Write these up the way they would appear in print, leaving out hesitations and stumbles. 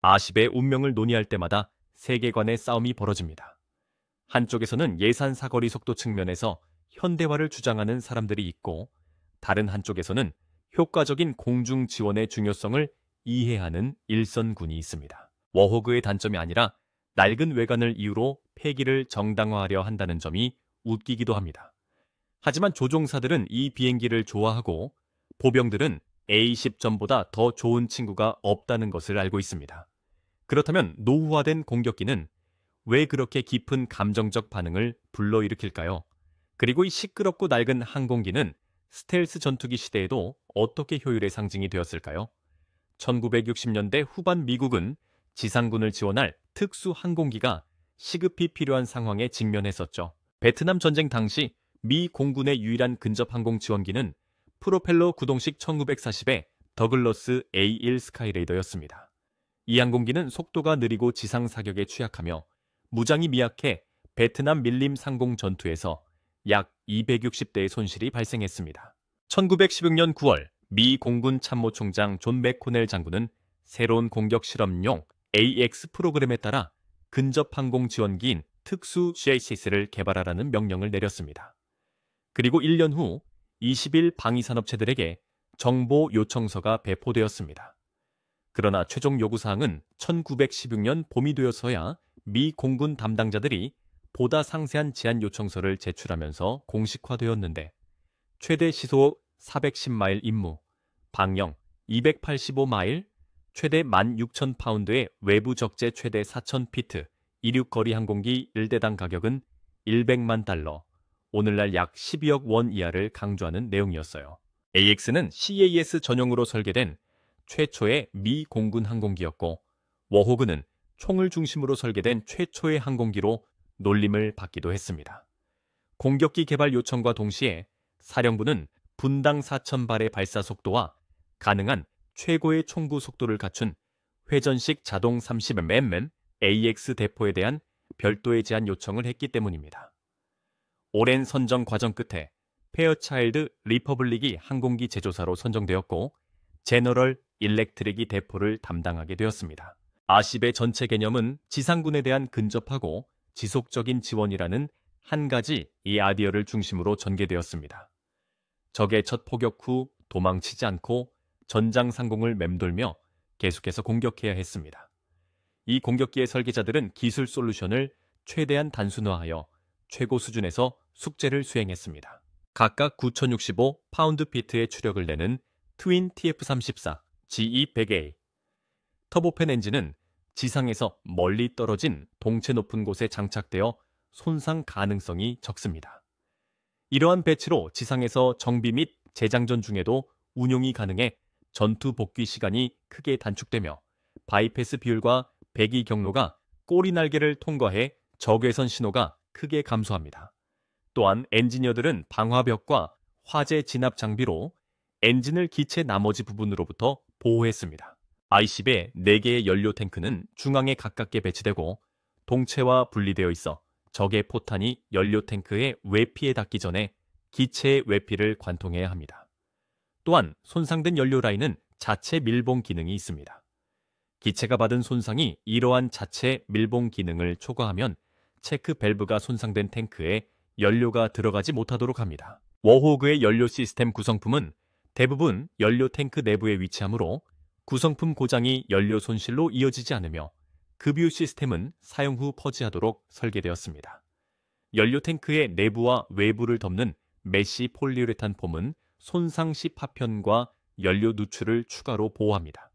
아십의 운명을 논의할 때마다 세계관의 싸움이 벌어집니다. 한쪽에서는 예산 사거리 속도 측면에서 현대화를 주장하는 사람들이 있고, 다른 한쪽에서는 효과적인 공중 지원의 중요성을 이해하는 일선군이 있습니다. 워호그의 단점이 아니라 낡은 외관을 이유로 폐기를 정당화하려 한다는 점이 웃기기도 합니다. 하지만 조종사들은 이 비행기를 좋아하고 보병들은 A-10전보다 더 좋은 친구가 없다는 것을 알고 있습니다. 그렇다면 노후화된 공격기는 왜 그렇게 깊은 감정적 반응을 불러일으킬까요? 그리고 이 시끄럽고 낡은 항공기는 스텔스 전투기 시대에도 어떻게 효율의 상징이 되었을까요? 1960년대 후반 미국은 지상군을 지원할 특수 항공기가 시급히 필요한 상황에 직면했었죠. 베트남 전쟁 당시 미 공군의 유일한 근접 항공 지원기는 프로펠러 구동식 1940의 더글러스 A1 스카이레이더였습니다. 이 항공기는 속도가 느리고 지상 사격에 취약하며 무장이 미약해 베트남 밀림 상공 전투에서 약 260대의 손실이 발생했습니다. 1916년 9월 미 공군 참모총장 존 맥코넬 장군은 새로운 공격 실험용 AX 프로그램에 따라 근접 항공 지원기인 특수 CICS를 개발하라는 명령을 내렸습니다. 그리고 1년 후 20일 방위산업체들에게 정보 요청서가 배포되었습니다. 그러나 최종 요구사항은 1916년 봄이 되어서야 미 공군 담당자들이 보다 상세한 제안 요청서를 제출하면서 공식화되었는데, 최대 시속 410마일 임무, 방영 285마일, 최대 16,000파운드의 외부 적재 최대 4,000피트, 이륙 거리 항공기 1대당 가격은 100만 달러, 오늘날 약 12억 원 이하를 강조하는 내용이었어요. AX는 CAS 전용으로 설계된 최초의 미 공군 항공기였고, 워호그는 총을 중심으로 설계된 최초의 항공기로 놀림을 받기도 했습니다. 공격기 개발 요청과 동시에 사령부는 분당 4,000발의 발사 속도와 가능한 최고의 총구 속도를 갖춘 회전식 자동 30mm AX 대포에 대한 별도의 제한 요청을 했기 때문입니다. 오랜 선정 과정 끝에 페어차일드 리퍼블릭이 항공기 제조사로 선정되었고, 제너럴 일렉트릭이 대포를 담당하게 되었습니다. 아십의 전체 개념은 지상군에 대한 근접하고 지속적인 지원이라는 한 가지 이 아이디어를 중심으로 전개되었습니다. 적의 첫 포격 후 도망치지 않고 전장 상공을 맴돌며 계속해서 공격해야 했습니다. 이 공격기의 설계자들은 기술 솔루션을 최대한 단순화하여 최고 수준에서 숙제를 수행했습니다. 각각 9,065 파운드-피트의 추력을 내는 트윈 TF-34, GE-100A. 터보팬 엔진은 지상에서 멀리 떨어진 동체 높은 곳에 장착되어 손상 가능성이 적습니다. 이러한 배치로 지상에서 정비 및 재장전 중에도 운용이 가능해 전투 복귀 시간이 크게 단축되며 바이패스 비율과 배기 경로가 꼬리 날개를 통과해 적외선 신호가 크게 감소합니다. 또한 엔지니어들은 방화벽과 화재 진압 장비로 엔진을 기체 나머지 부분으로부터 보호했습니다. I-10의 4개의 연료 탱크는 중앙에 가깝게 배치되고 동체와 분리되어 있어 적의 포탄이 연료 탱크의 외피에 닿기 전에 기체의 외피를 관통해야 합니다. 또한 손상된 연료 라인은 자체 밀봉 기능이 있습니다. 기체가 받은 손상이 이러한 자체 밀봉 기능을 초과하면 체크 밸브가 손상된 탱크에 연료가 들어가지 못하도록 합니다. 워호그의 연료 시스템 구성품은 대부분 연료 탱크 내부에 위치하므로 구성품 고장이 연료 손실로 이어지지 않으며 급유 시스템은 사용 후 퍼지하도록 설계되었습니다. 연료 탱크의 내부와 외부를 덮는 메쉬 폴리우레탄 폼은 손상 시 파편과 연료 누출을 추가로 보호합니다.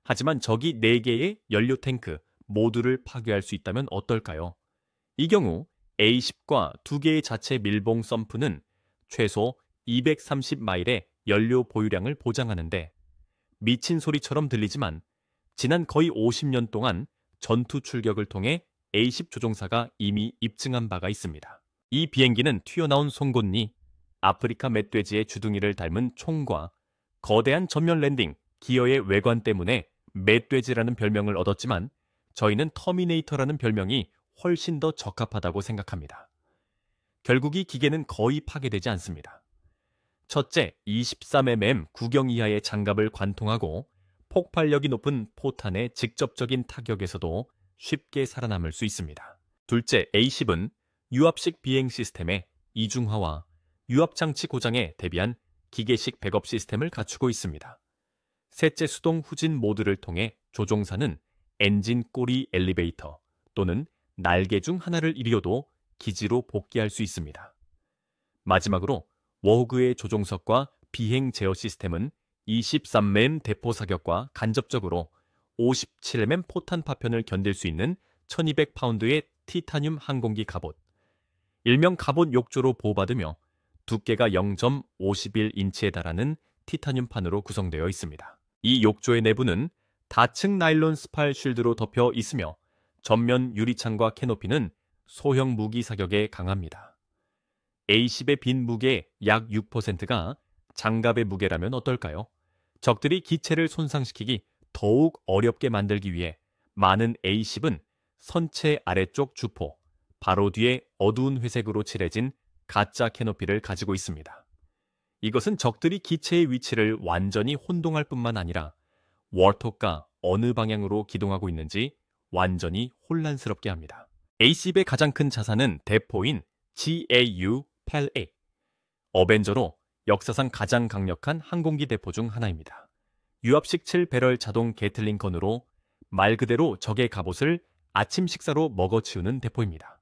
하지만 적이 4개의 연료 탱크 모두를 파괴할 수 있다면 어떨까요? 이 경우 A10과 2개의 자체 밀봉 썸프는 최소 230마일의 연료 보유량을 보장하는데, 미친 소리처럼 들리지만 지난 거의 50년 동안 전투 출격을 통해 A10 조종사가 이미 입증한 바가 있습니다. 이 비행기는 튀어나온 송곳니, 아프리카 멧돼지의 주둥이를 닮은 총과 거대한 전면 랜딩, 기어의 외관 때문에 멧돼지라는 별명을 얻었지만 저희는 터미네이터라는 별명이 훨씬 더 적합하다고 생각합니다. 결국 이 기계는 거의 파괴되지 않습니다. 첫째, 23mm 구경 이하의 장갑을 관통하고 폭발력이 높은 포탄의 직접적인 타격에서도 쉽게 살아남을 수 있습니다. 둘째, A10은 유압식 비행 시스템의 이중화와 유압장치 고장에 대비한 기계식 백업 시스템을 갖추고 있습니다. 셋째, 수동 후진 모드를 통해 조종사는 엔진 꼬리 엘리베이터 또는 날개 중 하나를 잃어도 기지로 복귀할 수 있습니다. 마지막으로 워호그의 조종석과 비행 제어 시스템은 23mm 대포 사격과 간접적으로 57mm 포탄 파편을 견딜 수 있는 1200파운드의 티타늄 항공기 갑옷, 일명 갑옷 욕조로 보호받으며 두께가 0.51인치에 달하는 티타늄판으로 구성되어 있습니다. 이 욕조의 내부는 다층 나일론 스팔 쉴드로 덮여 있으며 전면 유리창과 캐노피는 소형 무기 사격에 강합니다. A10의 빈 무게의 약 6%가 장갑의 무게라면 어떨까요? 적들이 기체를 손상시키기 더욱 어렵게 만들기 위해 많은 A10은 선체 아래쪽 주포, 바로 뒤에 어두운 회색으로 칠해진 가짜 캐노피를 가지고 있습니다. 이것은 적들이 기체의 위치를 완전히 혼동할 뿐만 아니라 워톡가 어느 방향으로 기동하고 있는지 완전히 혼란스럽게 합니다. A10의 가장 큰 자산은 대포인 GAU-8A, 어벤저로 역사상 가장 강력한 항공기 대포 중 하나입니다. 유압식 7배럴 자동 게틀링 건으로 말 그대로 적의 갑옷을 아침 식사로 먹어치우는 대포입니다.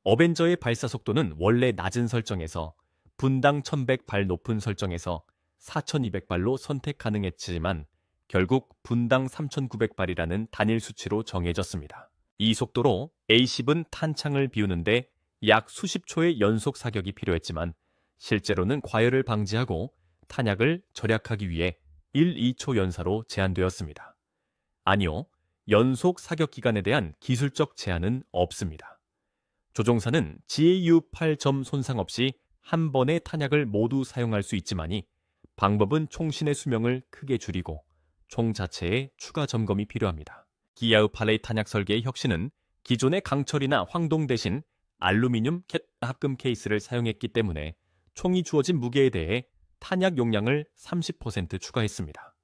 어벤저의 발사 속도는 원래 낮은 설정에서 분당 1100발 높은 설정에서 4200발로 선택 가능했지만 결국 분당 3900발이라는 단일 수치로 정해졌습니다. 이 속도로 A10은 탄창을 비우는데 약 수십 초의 연속 사격이 필요했지만 실제로는 과열을 방지하고 탄약을 절약하기 위해 1, 2초 연사로 제한되었습니다. 아니요, 연속 사격 기간에 대한 기술적 제한은 없습니다. 조종사는 GAU-8점 손상 없이 한 번의 탄약을 모두 사용할 수 있지만이 방법은 총신의 수명을 크게 줄이고 총 자체에 추가 점검이 필요합니다. 기아우-8A 탄약 설계의 혁신은 기존의 강철이나 황동 대신 알루미늄 합금 케이스를 사용했기 때문에 총이 주어진 무게에 대해 탄약 용량을 30% 추가했습니다.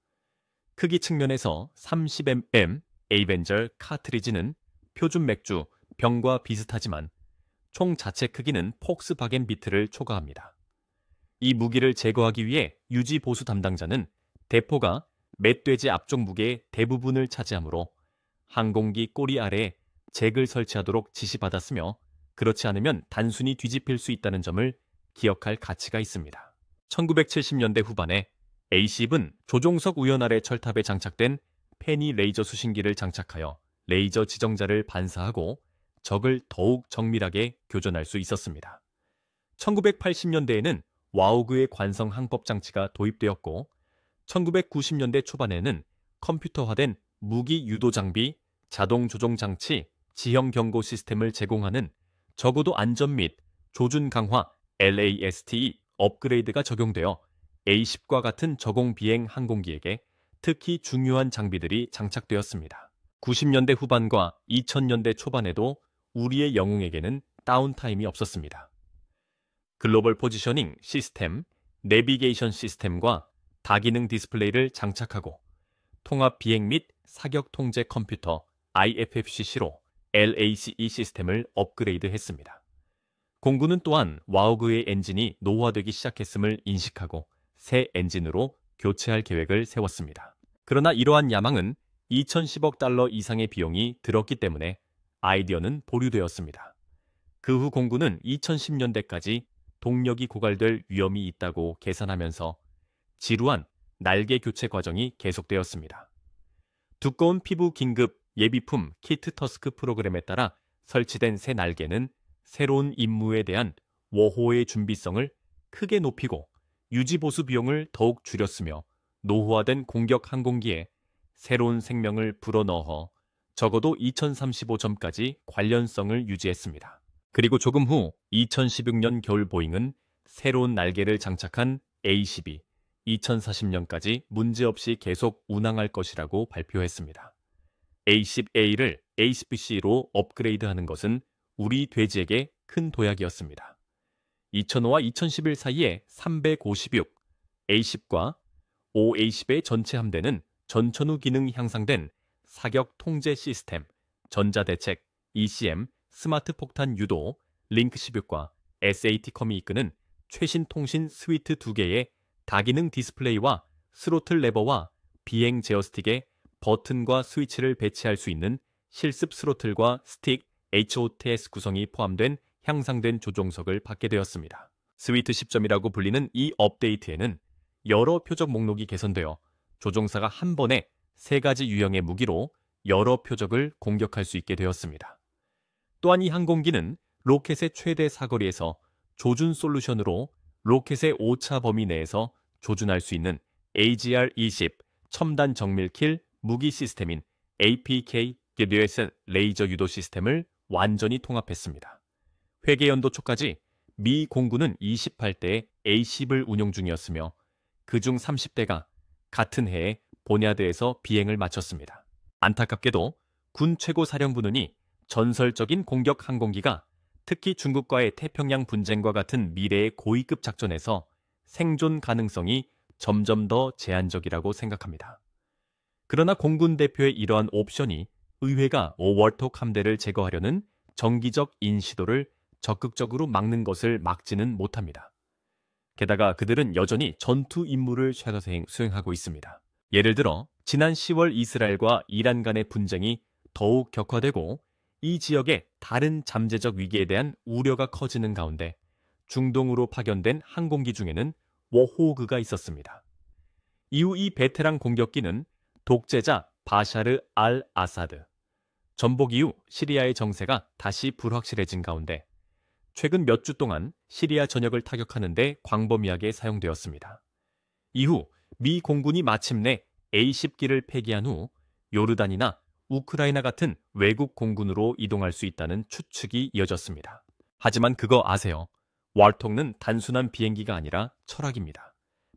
크기 측면에서 30mm 에이벤저 카트리지는 표준 맥주 병과 비슷하지만 총 자체 크기는 폭스바겐 비트를 초과합니다. 이 무기를 제거하기 위해 유지 보수 담당자는 대포가 멧돼지 앞쪽 무게의 대부분을 차지하므로 항공기 꼬리 아래에 잭을 설치하도록 지시받았으며 그렇지 않으면 단순히 뒤집힐 수 있다는 점을 기억할 가치가 있습니다. 1970년대 후반에 A10은 조종석 우연 아래 철탑에 장착된 페니 레이저 수신기를 장착하여 레이저 지정자를 반사하고 적을 더욱 정밀하게 교전할 수 있었습니다. 1980년대에는 와우그의 관성 항법 장치가 도입되었고 1990년대 초반에는 컴퓨터화된 무기 유도 장비, 자동 조종 장치, 지형 경고 시스템을 제공하는 적어도 안전 및 조준 강화 LAST 업그레이드가 적용되어 A10과 같은 저공 비행 항공기에게 특히 중요한 장비들이 장착되었습니다. 90년대 후반과 2000년대 초반에도 우리의 영웅에게는 다운타임이 없었습니다. 글로벌 포지셔닝 시스템, 내비게이션 시스템과 다기능 디스플레이를 장착하고 통합 비행 및 사격 통제 컴퓨터 IFFCC로 LACE 시스템을 업그레이드했습니다. 공군은 또한 와우그의 엔진이 노후화되기 시작했음을 인식하고 새 엔진으로 교체할 계획을 세웠습니다. 그러나 이러한 야망은 2010억 달러 이상의 비용이 들었기 때문에 아이디어는 보류되었습니다. 그 후 공군은 2010년대까지 동력이 고갈될 위험이 있다고 계산하면서 지루한 날개 교체 과정이 계속되었습니다. 두꺼운 피부 긴급 예비품 키트 터스크 프로그램에 따라 설치된 새 날개는 새로운 임무에 대한 워호의 준비성을 크게 높이고 유지보수 비용을 더욱 줄였으며 노후화된 공격 항공기에 새로운 생명을 불어넣어 적어도 2035점까지 관련성을 유지했습니다. 그리고 조금 후 2016년 겨울 보잉은 새로운 날개를 장착한 A12, 2040년까지 문제없이 계속 운항할 것이라고 발표했습니다. A10A를 A10B로 업그레이드하는 것은 우리 돼지에게 큰 도약이었습니다. 2005와 2011 사이에 356, A10과 OA10의 전체 함대는 전천후 기능 향상된 사격 통제 시스템, 전자대책, ECM, 스마트 폭탄 유도, 링크 16과 SAT컴이 이끄는 최신 통신 스위트 2개의 다기능 디스플레이와 스로틀 레버와 비행 제어스틱에 버튼과 스위치를 배치할 수 있는 실습 스로틀과 스틱 HOTS 구성이 포함된 향상된 조종석을 받게 되었습니다. 스위트 10점이라고 불리는 이 업데이트에는 여러 표적 목록이 개선되어 조종사가 한 번에 3가지 유형의 무기로 여러 표적을 공격할 수 있게 되었습니다. 또한 이 항공기는 로켓의 최대 사거리에서 조준 솔루션으로 로켓의 오차 범위 내에서 조준할 수 있는 AGR-20 첨단 정밀 킬 무기 시스템인 APK GDS 레이저 유도 시스템을 완전히 통합했습니다. 회계 연도 초까지 미 공군은 28대의 A-10을 운용 중이었으며 그중 30대가 같은 해에 보냐드에서 비행을 마쳤습니다. 안타깝게도 군 최고사령부는이 전설적인 공격 항공기가 특히 중국과의 태평양 분쟁과 같은 미래의 고위급 작전에서 생존 가능성이 점점 더 제한적이라고 생각합니다. 그러나 공군 대표의 이러한 옵션이 의회가 오월톡 함대를 제거하려는 정기적 인시도를 적극적으로 막는 것을 막지는 못합니다. 게다가 그들은 여전히 전투 임무를 수행하고 있습니다. 예를 들어 지난 10월 이스라엘과 이란 간의 분쟁이 더욱 격화되고 이 지역의 다른 잠재적 위기에 대한 우려가 커지는 가운데 중동으로 파견된 항공기 중에는 워호그가 있었습니다. 이후 이 베테랑 공격기는 독재자 바샤르 알 아사드, 전복 이후 시리아의 정세가 다시 불확실해진 가운데 최근 몇 주 동안 시리아 전역을 타격하는 데 광범위하게 사용되었습니다. 이후 미 공군이 마침내 A-10기를 폐기한 후 요르단이나 우크라이나 같은 외국 공군으로 이동할 수 있다는 추측이 이어졌습니다. 하지만 그거 아세요? 왈톡은 단순한 비행기가 아니라 철학입니다.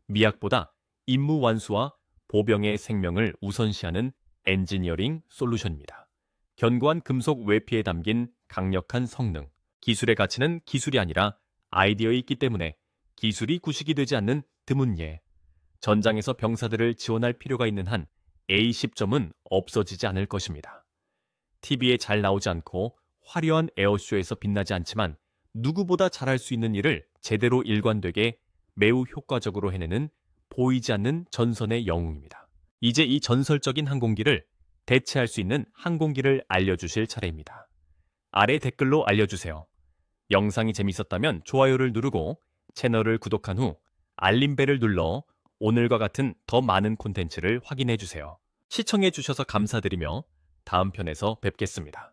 미학보다 임무 완수와 보병의 생명을 우선시하는 엔지니어링 솔루션입니다. 견고한 금속 외피에 담긴 강력한 성능, 기술의 가치는 기술이 아니라 아이디어에 있기 때문에 기술이 구식이 되지 않는 드문 예. 전장에서 병사들을 지원할 필요가 있는 한 A-10점은 없어지지 않을 것입니다. TV에 잘 나오지 않고 화려한 에어쇼에서 빛나지 않지만 누구보다 잘할 수 있는 일을 제대로 일관되게 매우 효과적으로 해내는 보이지 않는 전선의 영웅입니다. 이제 이 전설적인 항공기를 대체할 수 있는 항공기를 알려주실 차례입니다. 아래 댓글로 알려주세요. 영상이 재밌었다면 좋아요를 누르고 채널을 구독한 후 알림벨을 눌러 오늘과 같은 더 많은 콘텐츠를 확인해 주세요. 시청해 주셔서 감사드리며 다음 편에서 뵙겠습니다.